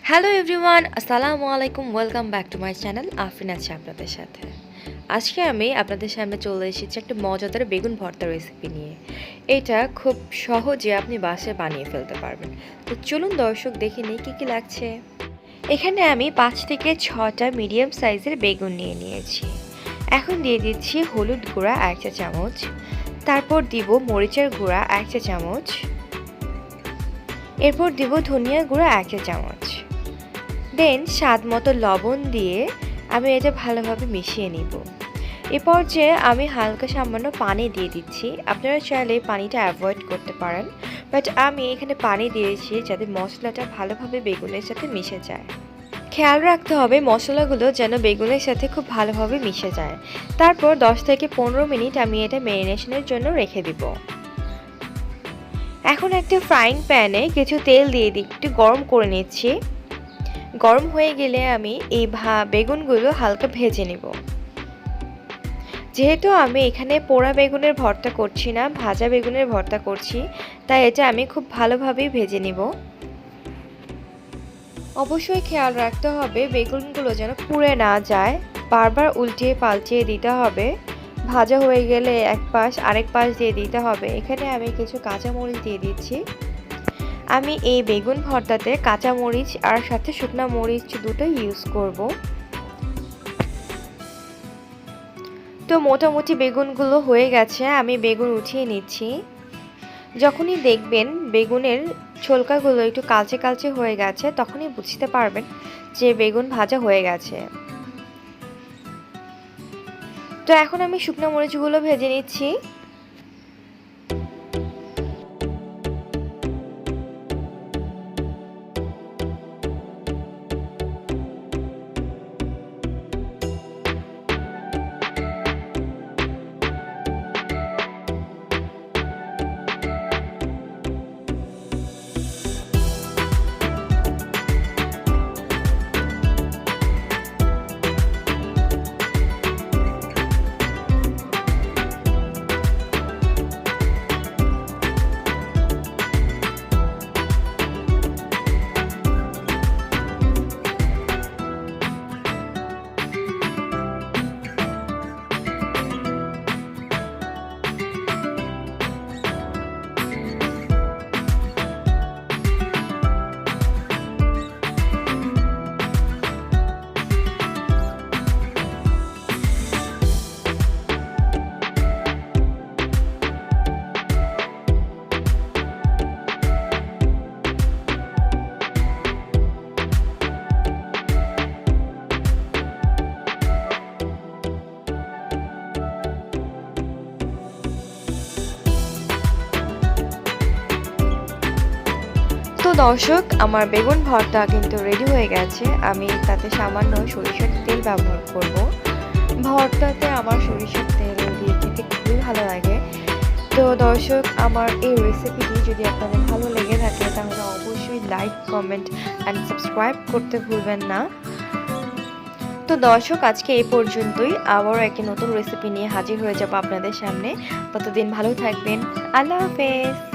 Hello everyone, আসসালামু আলাইকুম। Welcome back to my channel. Afrin আছে আপনাদের সাথে। আজকে আমি আপনাদের সামনে চলে এসেছি একটা মজাদার বেগুন ভর্তা রেসিপি নিয়ে। এটা খুব সহজে আপনি বাসায় বানিয়ে ফেলতে পারবেন। তো চলুন দর্শক দেখে নিই কী কী লাগছে। এখানে আমি 5 থেকে 6টা মিডিয়াম সাইজের বেগুন নিয়ে নিয়েছি। এখন দিয়ে দিচ্ছি হলুদ গুঁড়া 1 চা চামচ, তারপর দিব মরিচের গুঁড়া 1 চা চামচ, এরপর দিব ধনিয়া গুঁড়া 1 চা চামচ, দেন স্বাদ মতো লবণ দিয়ে আমি এটা ভালোভাবে মিশিয়ে নিব। এ পর্যায়ে আমি হালকা সামান্য পানি দিয়ে দিচ্ছি। আপনারা চাইলে পানিটা অ্যাভয়েড করতে পারেন, বাট আমি এখানে পানি দিয়েছি যাতে মশলাটা ভালোভাবে বেগুনের সাথে মিশে যায়। খেয়াল রাখতে হবে মশলাগুলো যেন বেগুনের সাথে খুব ভালোভাবে মিশে যায়। তারপর 10 থেকে 15 মিনিট আমি এটা ম্যারিনেশনের জন্য রেখে দিব। এখন একটা ফ্রাইং প্যানে কিছু তেল দিয়ে একটু গরম করে নিচ্ছি। গরম হয়ে গেলে আমি এই বেগুনগুলো হালকা ভেজে নেব। যেহেতু আমি এখানে পোড়া বেগুনের ভর্তা করছি না, ভাজা বেগুনের ভর্তা করছি, তাই এটা আমি খুব ভালোভাবেই ভেজে নেব। অবশ্যই খেয়াল রাখতে হবে বেগুনগুলো যেন পুড়ে না যায়, বারবার উল্টিয়ে পাল্টিয়ে দিতে হবে। ভাজা হয়ে গেলে এক পাশ আরেক পাশ দিয়ে দিতে হবে। এখানে আমি কিছু কাঁচামরিচ দিয়ে দিচ্ছি। আমি এই বেগুন ভর্তাতে কাঁচা মরিচ আর সাথে শুকনা মরিচ দুটো ইউজ করব। তো মোটামুটি বেগুনগুলো হয়ে গেছে, আমি বেগুন উঠিয়ে নিচ্ছি। যখনই দেখবেন বেগুনের ছোলকাগুলো একটু কালচে কালচে হয়ে গেছে, তখনই বুঝতে পারবেন যে বেগুন ভাজা হয়ে গেছে। তো এখন আমি শুকনো মরিচগুলো ভেজে নিচ্ছি। তো দর্শক, আমার বেগুন ভর্তা কিন্তু রেডি হয়ে গেছে। আমি তাতে সামান্য সরিষার তেল ব্যবহার করব। ভর্তাতে আমার সরিষার তেল দিয়ে খেতে খুবই ভালো লাগে। তো দর্শক, আমার এই রেসিপিটি যদি আপনাদের ভালো লেগে থাকে তাহলে অবশ্যই লাইক, কমেন্ট অ্যান্ড সাবস্ক্রাইব করতে ভুলবেন না। তো দর্শক, আজকে এই পর্যন্তই। আবারও একটি নতুন রেসিপি নিয়ে হাজির হয়ে যাব আপনাদের সামনে। ততদিন ভালো থাকবেন। আল্লাহ হাফেজ।